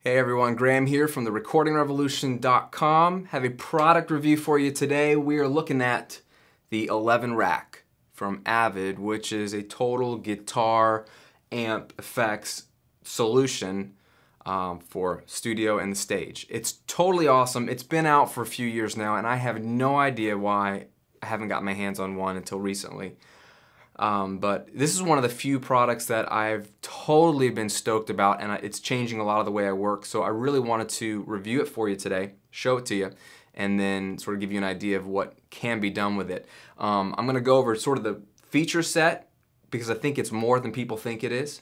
Hey everyone, Graham here from TheRecordingRevolution.com. Have a product review for you today. We are looking at the 11 rack from Avid, which is a total guitar amp effects solution for studio and the stage. It's totally awesome. It's been out for a few years now, and I have no idea why I haven't got my hands on one until recently. But this is one of the few products that I've totally been stoked about, and it's changing a lot of the way I work. So I really wanted to review it for you today, show it to you, and then sort of give you an idea of what can be done with it. I'm going to go over sort of the feature set because I think it's more than people think it is.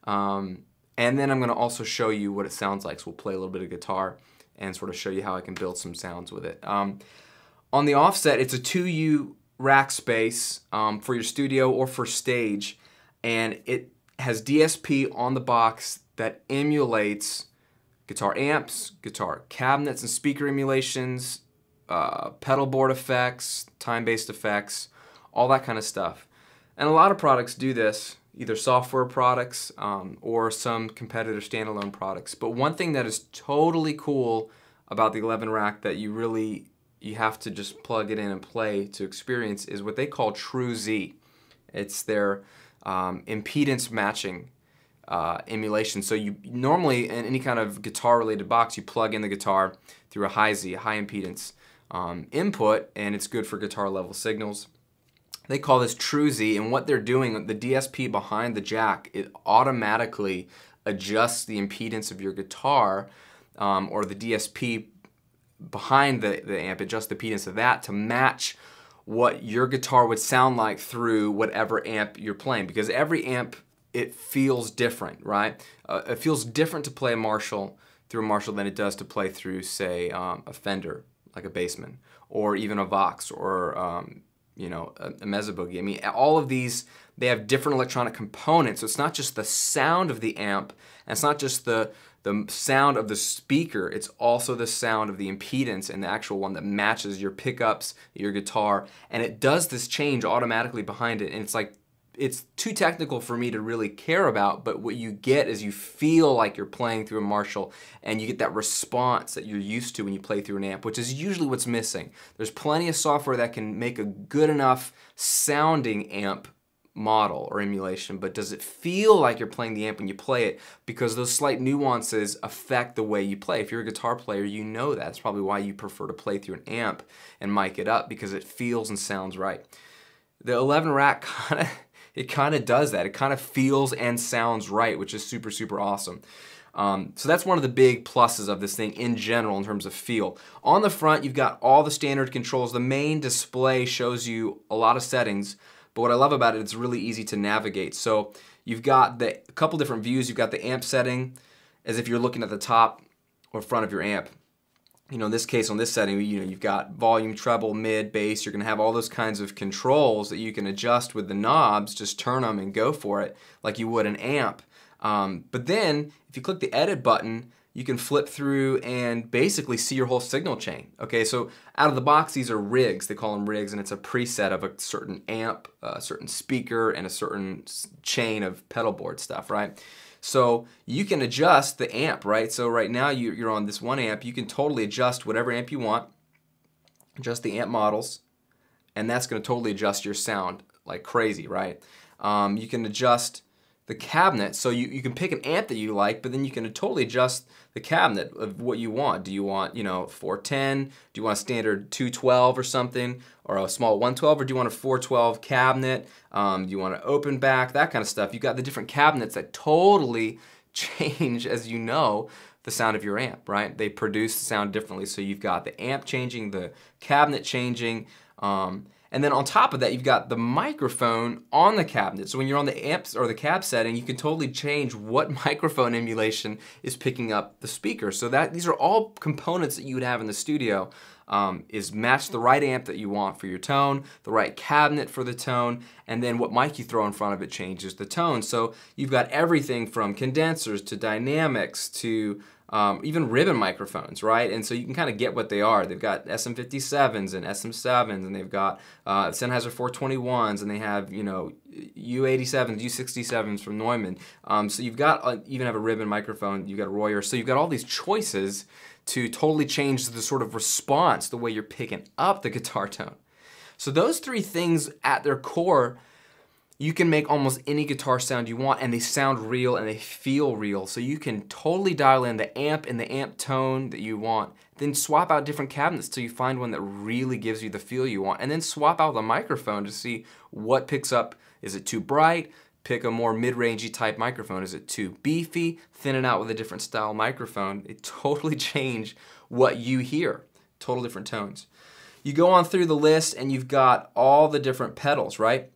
And then I'm going to also show you what it sounds like. So we'll play a little bit of guitar and sort of show you how I can build some sounds with it. On the offset, it's a 2U rack space for your studio or for stage, and it has DSP on the box that emulates guitar amps, guitar cabinets and speaker emulations, pedal board effects, time-based effects, all that kind of stuff. And a lot of products do this, either software products or some competitor standalone products. But one thing that is totally cool about the 11 rack that you have to just plug it in and play to experience is what they call True Z. It's their impedance matching emulation. So you normally in any kind of guitar related box, you plug in the guitar through a high Z, a high impedance input, and it's good for guitar level signals. They call this True Z, and what they're doing, the DSP behind the jack, it automatically adjusts the impedance of your guitar, or the DSP behind the amp, adjust the impedance of that to match what your guitar would sound like through whatever amp you're playing, because every amp, it feels different, right? It feels different to play a Marshall through a Marshall than it does to play through, say, a Fender, like a Bassman, or even a Vox, or you know, a Mesa Boogie. I mean, all of these, they have different electronic components, so it's not just the sound of the amp, and it's not just the sound of the speaker, it's also the sound of the impedance and the actual one that matches your pickups, your guitar, and it does this change automatically behind it, and it's like, it's too technical for me to really care about, but what you get is you feel like you're playing through a Marshall, and you get that response that you're used to when you play through an amp, which is usually what's missing. There's plenty of software that can make a good enough sounding amp model or emulation, but does it feel like you're playing the amp when you play it? Because those slight nuances affect the way you play. If you're a guitar player, you know that. That's probably why you prefer to play through an amp and mic it up, because it feels and sounds right. The 11 rack kind of does that. It kind of feels and sounds right, which is super, super awesome. So that's one of the big pluses of this thing in general in terms of feel. On the front, you've got all the standard controls. The main display shows you a lot of settings, but what I love about it, it's really easy to navigate. So you've got a couple different views. You've got the amp setting as if you're looking at the top or front of your amp. You know, in this case, on this setting, you know, you've got volume, treble, mid, bass. You're going to have all those kinds of controls that you can adjust with the knobs. Just turn them and go for it like you would an amp. But then, if you click the edit button, you can flip through and basically see your whole signal chain. Okay, so out of the box, these are rigs. They call them rigs, and it's a preset of a certain amp, a certain speaker, and a certain chain of pedal board stuff, right? So you can adjust the amp, right? So right now you're on this one amp. You can totally adjust whatever amp you want, adjust the amp models, and that's going to totally adjust your sound like crazy, right? You can adjust the cabinet, so you can pick an amp that you like, but then you can totally adjust the cabinet of what you want. Do you want, you know, 410? Do you want a standard 212 or something, or a small 112, or do you want a 412 cabinet? Do you want an open back? That kind of stuff. You got the different cabinets that totally change, as you know, the sound of your amp, right? They produce the sound differently, so you've got the amp changing, the cabinet changing, and then on top of that, you've got the microphone on the cabinet. So when you're on the amps or the cab setting, you can totally change what microphone emulation is picking up the speaker. So these are all components that you would have in the studio, is match the right amp that you want for your tone, the right cabinet for the tone, and then what mic you throw in front of it changes the tone. So you've got everything from condensers to dynamics to even ribbon microphones, right? And so you can kind of get what they are. They've got SM57s and SM7s, and they've got Sennheiser 421s, and they have, you know, U87s, U67s from Neumann. So you've got, even have a ribbon microphone, you've got a Royer. So you've got all these choices to totally change the sort of response, the way you're picking up the guitar tone. So those three things at their core, you can make almost any guitar sound you want, and they sound real and they feel real. So you can totally dial in the amp and the amp tone that you want, then swap out different cabinets till you find one that really gives you the feel you want, and then swap out the microphone to see what picks up. Is it too bright? Pick a more mid-rangey type microphone. Is it too beefy? Thin it out with a different style microphone. It totally change what you hear. Total different tones. You go on through the list and you've got all the different pedals, right?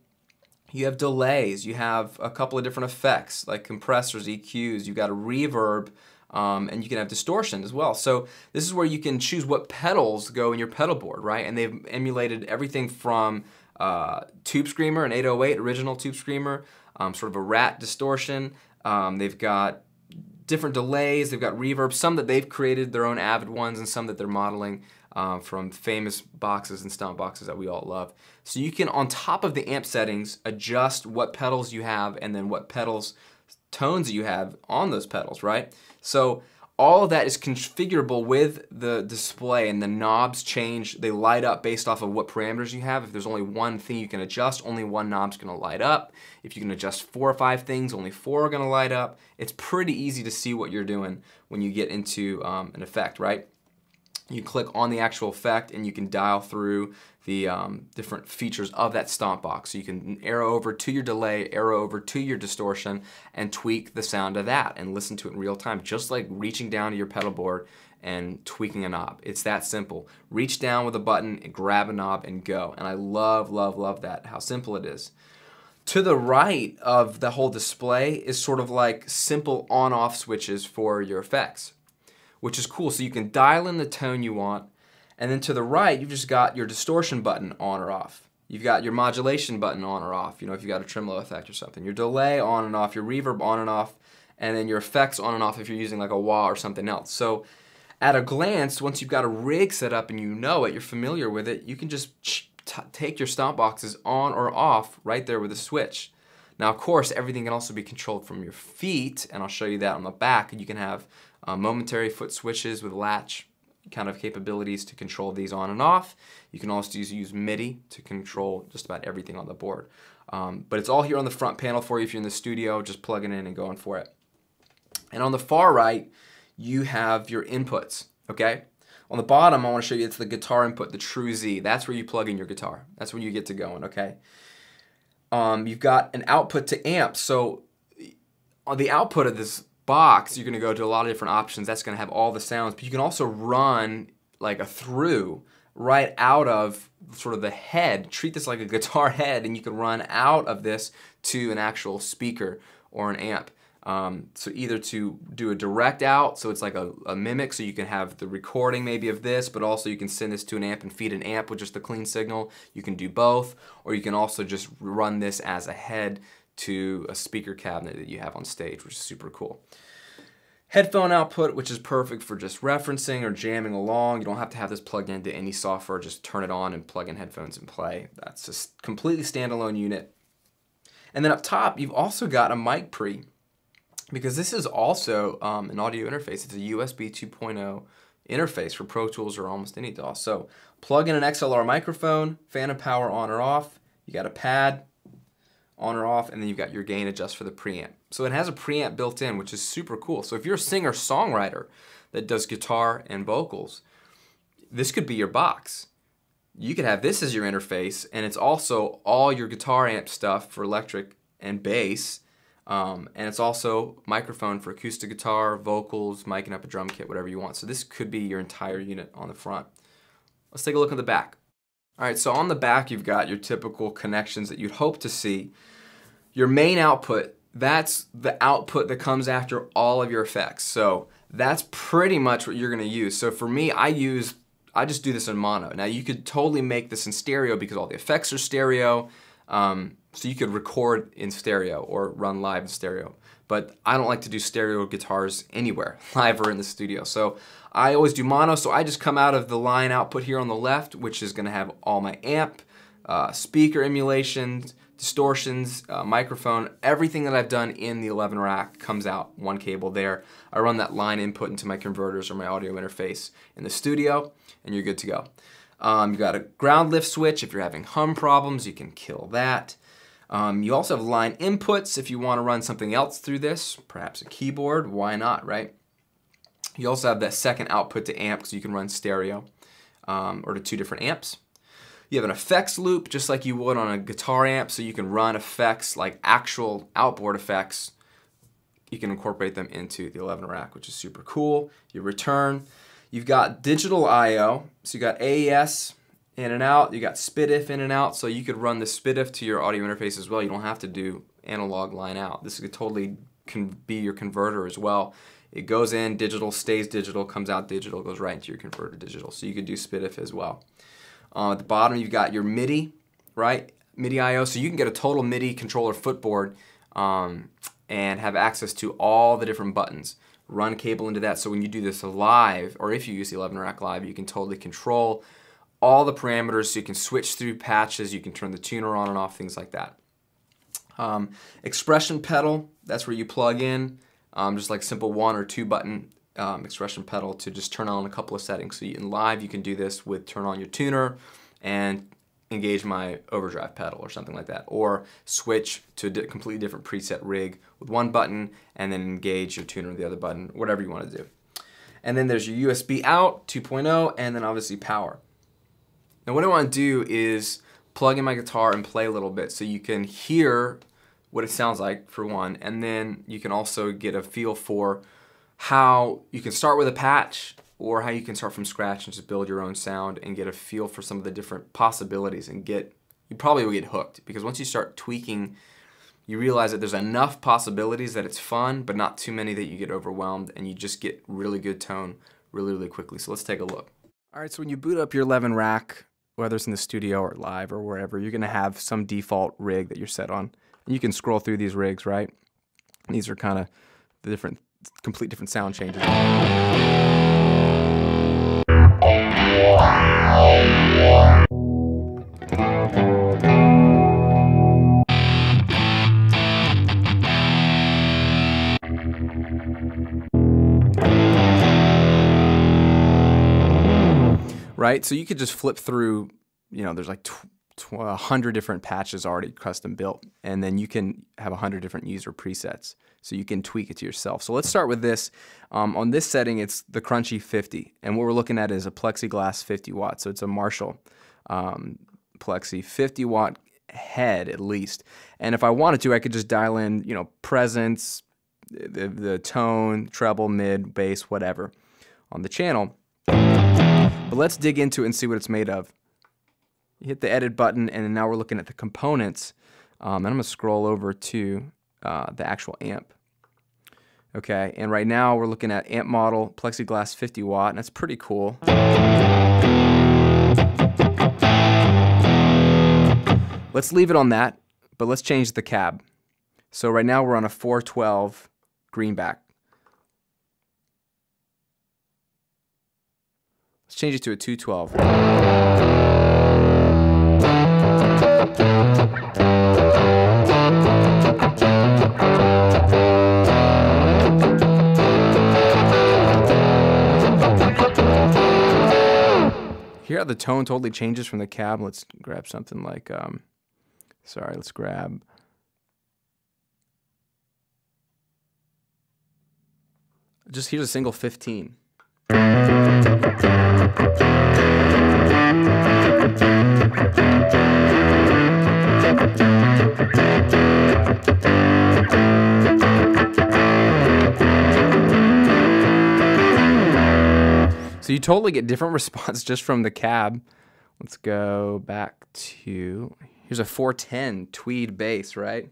You have delays, you have a couple of different effects like compressors, EQs, you've got a reverb, and you can have distortion as well. So this is where you can choose what pedals go in your pedal board, right? And they've emulated everything from Tube Screamer, an 808 original Tube Screamer, sort of a rat distortion. They've got different delays, they've got reverb, some that they've created, their own Avid ones, and some that they're modeling from famous boxes and stomp boxes that we all love. So you can, on top of the amp settings, adjust what pedals you have and then what pedals, tones you have on those pedals, right? So all of that is configurable with the display, and the knobs change. They light up based off of what parameters you have. If there's only one thing you can adjust, only one knob's gonna light up. If you can adjust 4 or 5 things, only 4 are gonna light up. It's pretty easy to see what you're doing when you get into an effect, right? You click on the actual effect and you can dial through the different features of that stomp box. So you can arrow over to your delay, arrow over to your distortion, and tweak the sound of that and listen to it in real time, just like reaching down to your pedal board and tweaking a knob. It's that simple. Reach down with a button, and grab a knob, and go. And I love, love, love that, how simple it is. To the right of the whole display is sort of like simple on-off switches for your effects, which is cool. So you can dial in the tone you want, and then to the right, you've just got your distortion button on or off. You've got your modulation button on or off, you know, if you've got a tremolo effect or something. Your delay on and off, your reverb on and off, and then your effects on and off if you're using like a wah or something else. So at a glance, once you've got a rig set up and you know it, you're familiar with it, you can just take your stomp boxes on or off right there with a switch. Now, of course, everything can also be controlled from your feet, and I'll show you that on the back. You can have momentary foot switches with latch kind of capabilities to control these on and off. You can also use MIDI to control just about everything on the board. But it's all here on the front panel for you if you're in the studio, just plugging in and going for it. And on the far right, you have your inputs, okay? On the bottom, I want to show you it's the guitar input, the True Z. That's where you plug in your guitar. That's when you get to going, okay? You've got an output to amp. So on the output of this box, you're going to go to a lot of different options. That's going to have all the sounds, but you can also run like a through right out of sort of the head. Treat this like a guitar head, and you can run out of this to an actual speaker or an amp. So either to do a direct out, so it's like a mimic, so you can have the recording maybe of this, but also you can send this to an amp and feed an amp with just the clean signal. You can do both, or you can also just run this as a head to a speaker cabinet that you have on stage, which is super cool. Headphone output, which is perfect for just referencing or jamming along. You don't have to have this plugged into any software. Just turn it on and plug in headphones and play. That's a completely standalone unit. And then up top, you've also got a mic pre, because this is also an audio interface. It's a USB 2.0 interface for Pro Tools or almost any DAW. So plug in an XLR microphone, phantom power on or off. You got a pad on or off, and then you've got your gain adjust for the preamp. So it has a preamp built in, which is super cool. So if you're a singer-songwriter that does guitar and vocals, this could be your box. You could have this as your interface, and it's also all your guitar amp stuff for electric and bass, and it's also microphone for acoustic guitar, vocals, miking up a drum kit, whatever you want. So this could be your entire unit on the front. Let's take a look at the back. All right, so on the back, you've got your typical connections that you'd hope to see. Your main output, that's the output that comes after all of your effects. So that's pretty much what you're gonna use. So for me, I just do this in mono. Now you could totally make this in stereo because all the effects are stereo. So you could record in stereo or run live in stereo. But I don't like to do stereo guitars anywhere, live or in the studio. So I always do mono, so I just come out of the line output here on the left, which is gonna have all my amp, speaker emulations, distortions, microphone, everything that I've done in the 11 rack comes out one cable there. I run that line input into my converters or my audio interface in the studio, and you're good to go. You got a ground lift switch. If you're having hum problems, you can kill that. You also have line inputs if you want to run something else through this, perhaps a keyboard, why not, right? You also have that second output to amp, so you can run stereo or to 2 different amps. You have an effects loop, just like you would on a guitar amp, so you can run effects like actual outboard effects. You can incorporate them into the 11 rack, which is super cool. You return. You've got digital I/O, so you got AES in and out, you got SPDIF in and out, so you could run the SPDIF to your audio interface as well. You don't have to do analog line out. This could totally be your converter as well. It goes in digital, stays digital, comes out digital, goes right into your converter digital. So you could do SPDIF as well. At the bottom, you've got your MIDI, right? MIDI I/O, so you can get a total MIDI controller footboard and have access to all the different buttons. Run cable into that, so when you do this live, or if you use the 11 rack live, you can totally control all the parameters, so you can switch through patches, you can turn the tuner on and off, things like that. Expression pedal, that's where you plug in, just like simple 1 or 2 button expression pedal to just turn on a couple of settings. So in live, you can do this with turn on your tuner and engage my overdrive pedal or something like that, or switch to a completely different preset rig with 1 button and then engage your tuner with the other button, whatever you want to do. And then there's your USB out 2.0 and then obviously power. Now what I want to do is plug in my guitar and play a little bit so you can hear what it sounds like for one, and then you can also get a feel for how you can start with a patch or how you can start from scratch and just build your own sound and get a feel for some of the different possibilities and you probably will get hooked, because once you start tweaking, you realize that there's enough possibilities that it's fun, but not too many that you get overwhelmed, and you just get really good tone really, really quickly. So let's take a look. All right, so when you boot up your 11 rack, whether it's in the studio or live or wherever, you're gonna have some default rig that you're set on. And you can scroll through these rigs, right? These are kind of the complete different sound changes. Right, so you could just flip through, you know, there's like 100 different patches already custom built, and then you can have 100 different user presets, so you can tweak it to yourself. So let's start with this. On this setting, it's the Crunchy 50, and what we're looking at is a plexiglass 50 watt, so it's a Marshall Plexi 50 watt head at least. And if I wanted to, I could just dial in, you know, presence, the tone, treble, mid, bass, whatever on the channel. But let's dig into it and see what it's made of. You hit the edit button, and then now we're looking at the components. And I'm gonna scroll over to the actual amp. Okay, and right now we're looking at amp model, plexiglass 50 watt, and that's pretty cool. Let's leave it on that, but let's change the cab. So right now we're on a 412 greenback. Let's change it to a 212. Hear how the tone totally changes from the cab? Let's grab something like, let's grab, just here's a single 15. So you totally get different response just from the cab. Let's go back to, here's a 410 tweed bass, right?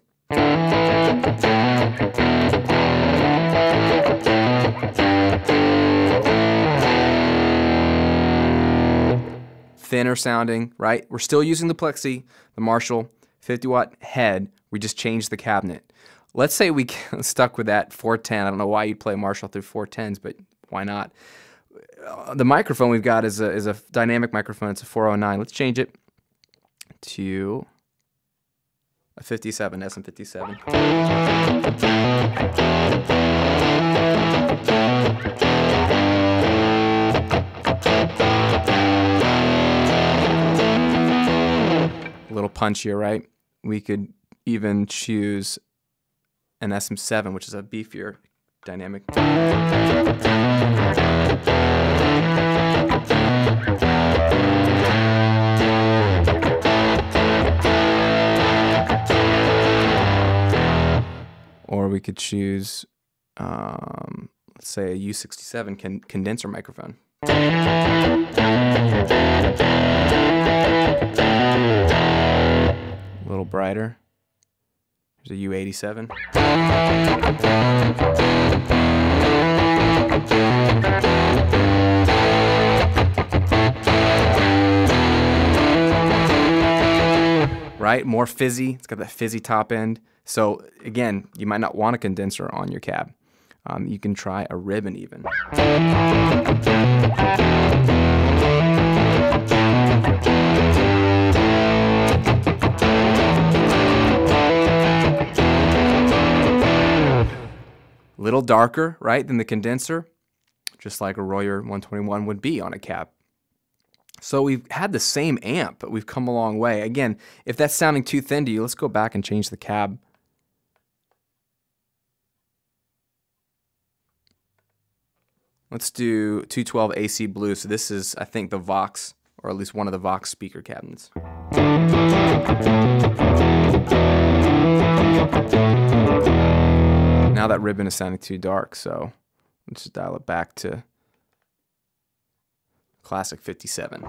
Thinner sounding, right? We're still using the Plexi, the Marshall 50-watt head. We just changed the cabinet. Let's say we stuck with that 410. I don't know why you'd play Marshall through 410s, but why not? The microphone we've got is a dynamic microphone. It's a 409. Let's change it to a 57, SM57. A little punchier, right? We could even choose an SM7, which is a beefier dynamic. Or we could choose, let's say, a U67 condenser microphone. A little brighter. There's a U87. Right? More fizzy. It's got that fizzy top end. So again, you might not want a condenser on your cab. You can try a ribbon even. Little darker, right, than the condenser, just like a Royer 121 would be on a cab. So we've had the same amp, but we've come a long way. Again, if that's sounding too thin to you, let's go back and change the cab. Let's do 212 AC Blue. So this is, I think, the Vox, or at least one of the Vox speaker cabinets. Now that ribbon is sounding too dark, so let's just dial it back to classic 57.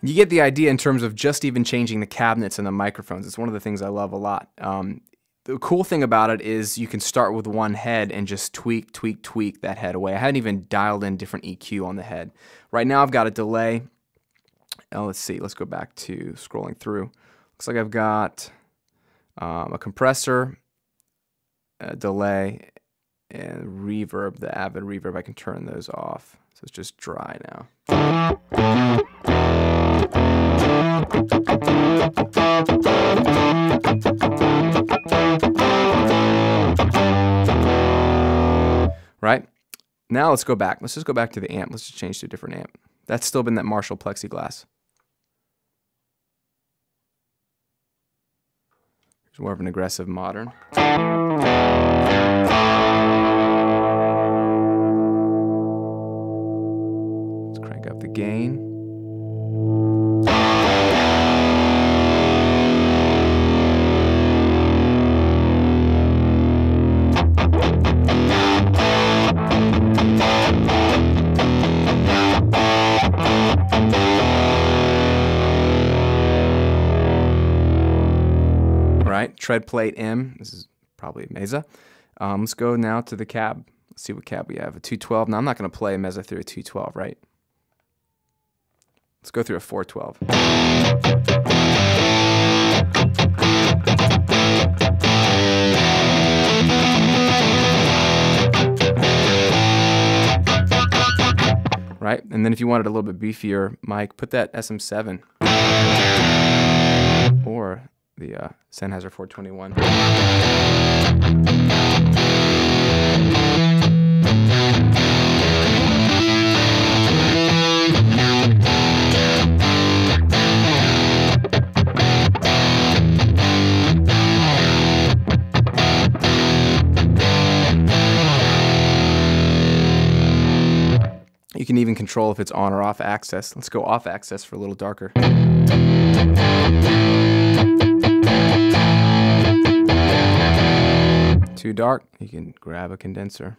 You get the idea in terms of just even changing the cabinets and the microphones. It's one of the things I love a lot. The cool thing about it is you can start with one head and just tweak that head away. I hadn't even dialed in different EQ on the head. Right now I've got a delay. Let's see, let's go back to scrolling through. Looks like I've got a compressor, a delay, and reverb, the Avid reverb. I can turn those off. So it's just dry now. Right? Now let's go back. Let's just go back to the amp. Let's just change to a different amp. That's still been that Marshall plexiglass. Here's more of an aggressive modern. Let's crank up the gain. Right, tread plate M. This is probably a Mesa. Let's go now to the cab. Let's see what cab we have. A 212. Now I'm not going to play a Mesa through a 212, right? Let's go through a 412. Right, and then if you wanted a little bit beefier mic, put that SM7 or the Sennheiser 421. You can even control if it's on or off access. Let's go off access for a little darker. Too dark, you can grab a condenser.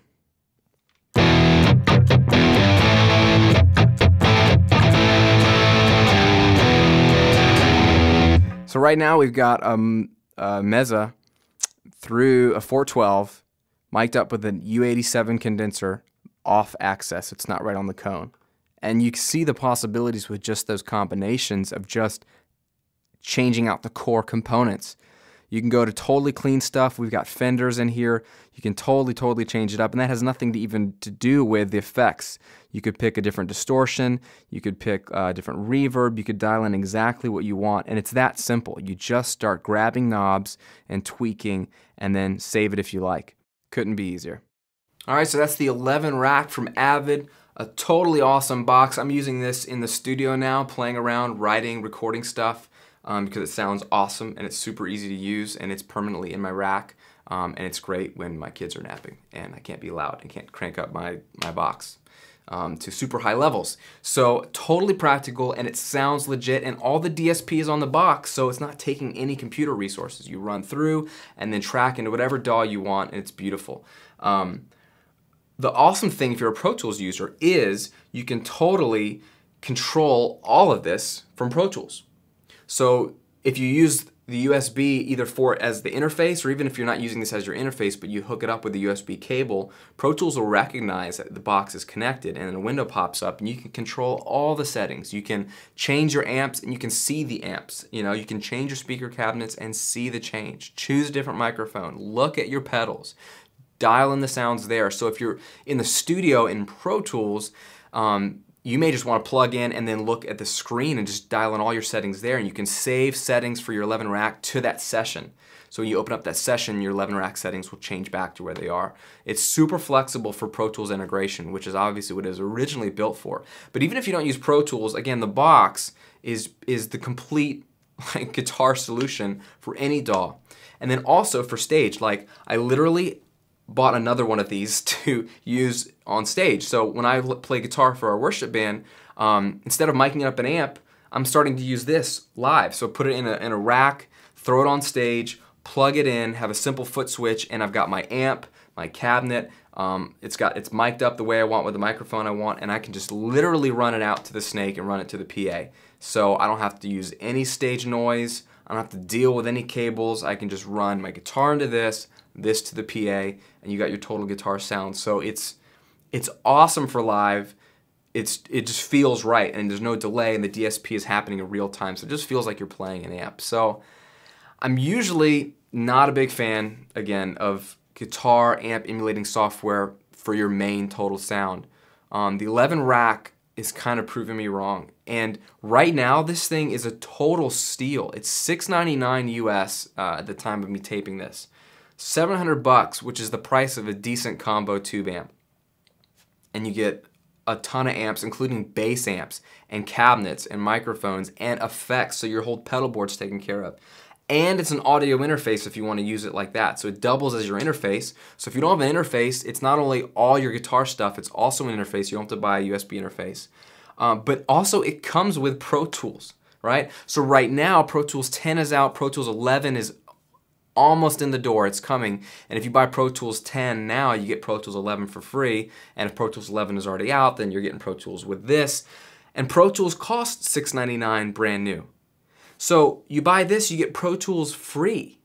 So right now we've got Mesa through a 412, mic'd up with an U87 condenser, off access. It's not right on the cone. And you can see the possibilities with just those combinations of just changing out the core components. You can go to totally clean stuff. We've got fenders in here. You can totally change it up, and that has nothing to do with the effects. You could pick a different distortion. You could pick a different reverb. You could dial in exactly what you want, and it's that simple. You just start grabbing knobs and tweaking, and then save it if you like. Couldn't be easier. All right, so that's the 11 rack from Avid. A totally awesome box. I'm using this in the studio now, playing around, writing, recording stuff. Because it sounds awesome and it's super easy to use and it's permanently in my rack, and it's great when my kids are napping and I can't be loud and can't crank up my box to super high levels. So totally practical, and it sounds legit, and all the DSP is on the box, so it's not taking any computer resources. You run through and then track into whatever DAW you want, and it's beautiful. The awesome thing if you're a Pro Tools user is you can totally control all of this from Pro Tools. So if you use the USB either as the interface, or even if you're not using this as your interface but you hook it up with the USB cable, Pro Tools will recognize that the box is connected and then a window pops up and you can control all the settings. You can change your amps and you can see the amps. You know, you can change your speaker cabinets and see the change. Choose a different microphone. Look at your pedals. Dial in the sounds there. So if you're in the studio in Pro Tools, you may just want to plug in and then look at the screen and just dial in all your settings there, and you can save settings for your 11 rack to that session. So when you open up that session, your 11 rack settings will change back to where they are. It's super flexible for Pro Tools integration, which is obviously what it was originally built for. But even if you don't use Pro Tools, again, the box is the complete guitar solution for any DAW. And then also for stage, like I literally bought another one of these to use on stage. So when I play guitar for our worship band, instead of miking up an amp, I'm starting to use this live. So put it in a rack, throw it on stage, plug it in, have a simple foot switch, and I've got my amp, my cabinet. It's mic'd up the way I want with the microphone I want, and I can just literally run it out to the snake and run it to the PA. So I don't have to use any stage noise. I don't have to deal with any cables. I can just run my guitar into this to the PA, and you got your total guitar sound. So it's awesome for live. It just feels right, and there's no delay, and the DSP is happening in real time, so it just feels like you're playing an amp. So I'm usually not a big fan, again, of guitar amp emulating software for your main total sound. The 11 rack is kind of proving me wrong, and right now this thing is a total steal. It's $699 US at the time of me taping this. $700, which is the price of a decent combo tube amp. And you get a ton of amps, including bass amps and cabinets and microphones and effects, so your whole pedal board's taken care of. And it's an audio interface if you want to use it like that. So it doubles as your interface. So if you don't have an interface, it's not only all your guitar stuff, it's also an interface. You don't have to buy a USB interface. But also it comes with Pro Tools, right? So right now, Pro Tools 10 is out, Pro Tools 11 is almost in the door, it's coming, and if you buy Pro Tools 10 now, you get Pro Tools 11 for free, and if Pro Tools 11 is already out, then you're getting Pro Tools with this, and Pro Tools costs $699 brand new. So you buy this, you get Pro Tools free.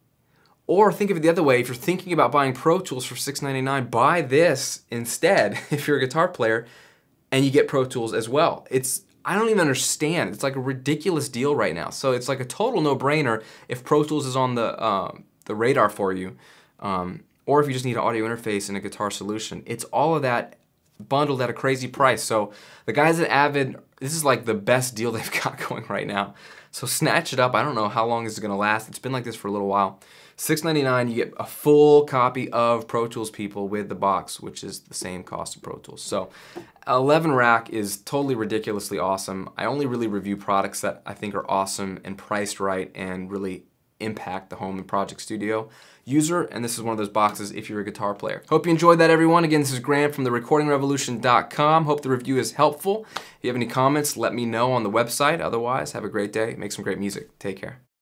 Or think of it the other way, if you're thinking about buying Pro Tools for $699, buy this instead if you're a guitar player, and you get Pro Tools as well. I don't even understand. It's like a ridiculous deal right now. So it's like a total no-brainer if Pro Tools is on the radar for you, or if you just need an audio interface and a guitar solution. It's all of that bundled at a crazy price. So the guys at Avid, this is like the best deal they've got going right now. So snatch it up. I don't know how long this is gonna last. It's been like this for a little while. $699, you get a full copy of Pro Tools, people, with the box, which is the same cost of Pro Tools. So 11 rack is totally ridiculously awesome. I only really review products that I think are awesome and priced right and really impact the home and project studio user, and this is one of those boxes if you're a guitar player. Hope you enjoyed that, everyone. Again, this is Graham from TheRecordingRevolution.com. Hope the review is helpful. If you have any comments, let me know on the website. Otherwise, have a great day. Make some great music. Take care.